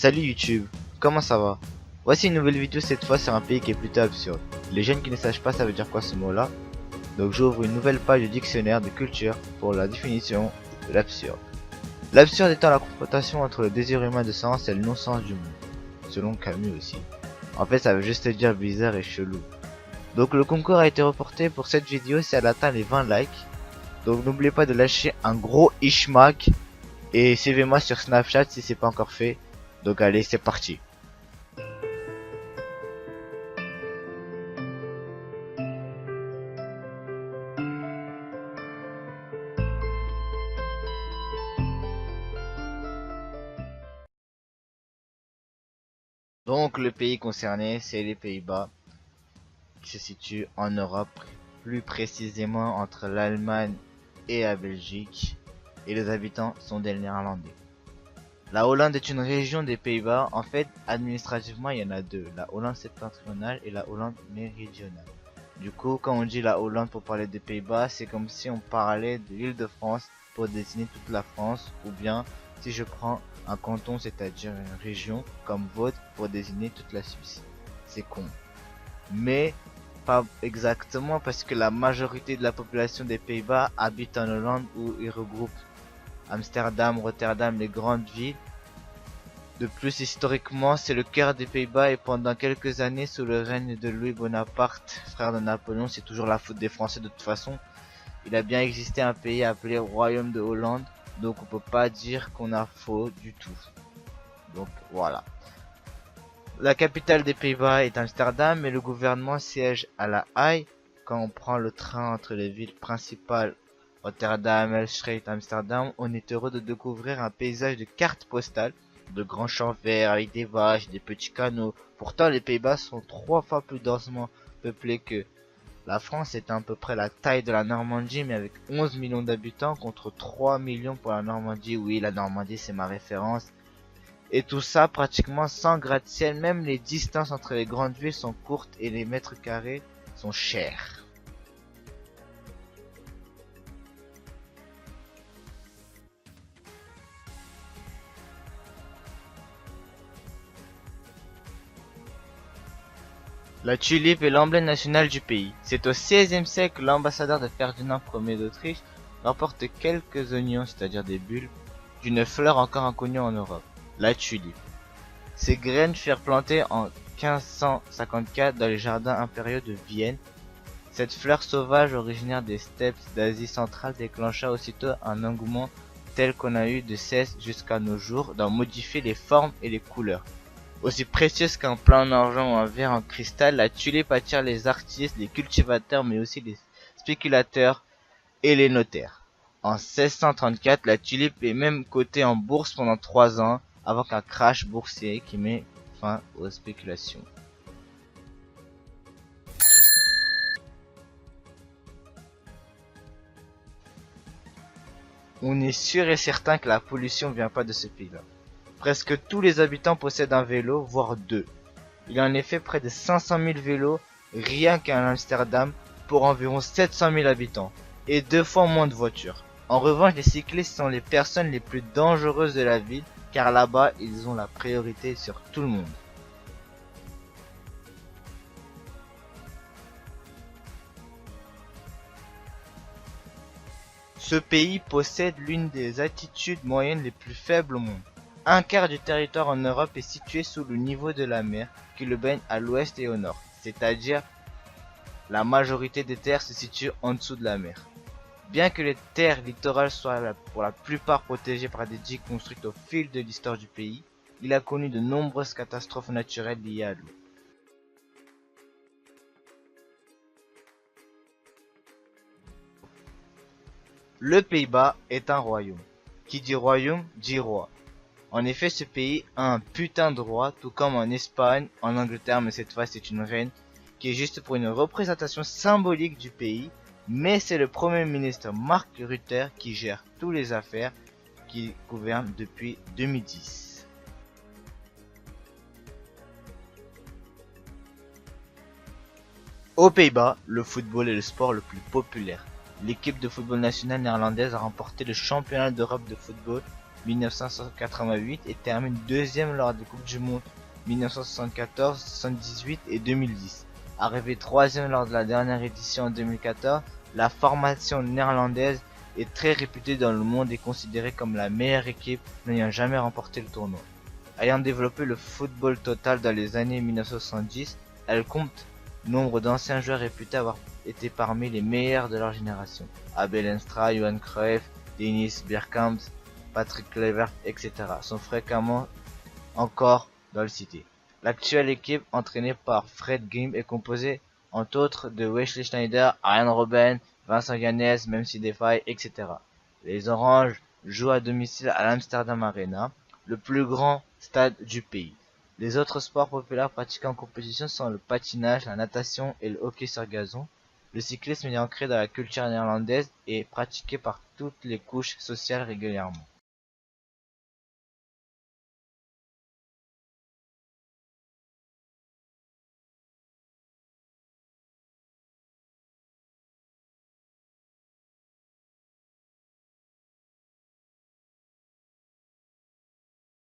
Salut YouTube, comment ça va? Voici une nouvelle vidéo cette fois sur un pays qui est plutôt absurde. Les jeunes qui ne sachent pas ça veut dire quoi ce mot là. Donc j'ouvre une nouvelle page du dictionnaire de culture pour la définition de l'absurde. L'absurde étant la confrontation entre le désir humain de sens et le non-sens du monde, selon Camus aussi. En fait ça veut juste dire bizarre et chelou. Donc le concours a été reporté pour cette vidéo si elle atteint les 20 likes. Donc n'oubliez pas de lâcher un gros ishmak et suivez-moi sur Snapchat si c'est pas encore fait. Donc allez, c'est parti. Donc le pays concerné, c'est les Pays-Bas, qui se situe en Europe, plus précisément entre l'Allemagne et la Belgique, et les habitants sont des Néerlandais. La Hollande est une région des Pays-Bas. En fait, administrativement, il y en a deux, la Hollande septentrionale et la Hollande méridionale. Du coup, quand on dit la Hollande pour parler des Pays-Bas, c'est comme si on parlait de l'île de France pour désigner toute la France, ou bien si je prends un canton, c'est-à-dire une région comme Vaud pour désigner toute la Suisse. C'est con. Mais pas exactement parce que la majorité de la population des Pays-Bas habite en Hollande où ils regroupent Amsterdam, Rotterdam, les grandes villes. De plus, historiquement, c'est le cœur des Pays-Bas et pendant quelques années, sous le règne de Louis Bonaparte, frère de Napoléon, c'est toujours la faute des Français de toute façon. Il a bien existé un pays appelé Royaume de Hollande, donc on peut pas dire qu'on a faux du tout. Donc voilà. La capitale des Pays-Bas est Amsterdam, mais le gouvernement siège à La Haye. Quand on prend le train entre les villes principales Rotterdam, Maastricht, Amsterdam, on est heureux de découvrir un paysage de cartes postales, de grands champs verts avec des vaches, des petits canaux. Pourtant, les Pays-Bas sont 3 fois plus densément peuplés que la France, est à peu près la taille de la Normandie, mais avec 11 millions d'habitants contre 3 millions pour la Normandie. Oui, la Normandie, c'est ma référence. Et tout ça pratiquement sans gratte-ciel. Même les distances entre les grandes villes sont courtes et les mètres carrés sont chers. La tulipe est l'emblème national du pays. C'est au XVIe siècle que l'ambassadeur de Ferdinand Ier d'Autriche rapporte quelques oignons, c'est-à-dire des bulbes, d'une fleur encore inconnue en Europe, la tulipe. Ces graines furent plantées en 1554 dans les jardins impériaux de Vienne. Cette fleur sauvage originaire des steppes d'Asie centrale déclencha aussitôt un engouement tel qu'on a eu de cesse jusqu'à nos jours d'en modifier les formes et les couleurs. Aussi précieuse qu'un plat en argent ou un verre en cristal, la tulipe attire les artistes, les cultivateurs, mais aussi les spéculateurs et les notaires. En 1634, la tulipe est même cotée en bourse pendant 3 ans, avant qu'un crash boursier qui met fin aux spéculations. On est sûr et certain que la pollution vient pas de ce pays-là. Presque tous les habitants possèdent un vélo, voire deux. Il y a en effet près de 500 000 vélos rien qu'à Amsterdam pour environ 700 000 habitants et 2 fois moins de voitures. En revanche, les cyclistes sont les personnes les plus dangereuses de la ville car là-bas ils ont la priorité sur tout le monde. Ce pays possède l'une des altitudes moyennes les plus faibles au monde. Un quart du territoire en Europe est situé sous le niveau de la mer qui le baigne à l'ouest et au nord, c'est-à-dire la majorité des terres se situent en dessous de la mer. Bien que les terres littorales soient pour la plupart protégées par des digues construites au fil de l'histoire du pays, il a connu de nombreuses catastrophes naturelles liées à l'eau. Le Pays-Bas est un royaume. Qui dit royaume dit roi. En effet, ce pays a un putain de roi, tout comme en Espagne, en Angleterre, mais cette fois c'est une reine, qui est juste pour une représentation symbolique du pays, mais c'est le premier ministre Mark Rutte qui gère toutes les affaires, qui gouverne depuis 2010. Aux Pays-Bas, le football est le sport le plus populaire. L'équipe de football nationale néerlandaise a remporté le championnat d'Europe de football 1988 et termine deuxième lors des Coupes du Monde 1974, 78 et 2010. Arrivé troisième lors de la dernière édition en 2014, la formation néerlandaise est très réputée dans le monde et considérée comme la meilleure équipe n'ayant jamais remporté le tournoi. Ayant développé le football total dans les années 1970, elle compte nombre d'anciens joueurs réputés avoir été parmi les meilleurs de leur génération. Abel Enstra, Johan Cruyff, Dennis Bergkamp, Patrick Kluivert, etc. sont fréquemment encore dans le cité. L'actuelle équipe, entraînée par Fred Grim, est composée entre autres de Wesley Sneijder, Arjen Robben, Vincent Janssen, Memphis Depay, etc. Les Oranges jouent à domicile à l'Amsterdam Arena, le plus grand stade du pays. Les autres sports populaires pratiqués en compétition sont le patinage, la natation et le hockey sur gazon. Le cyclisme est ancré dans la culture néerlandaise et pratiqué par toutes les couches sociales régulièrement.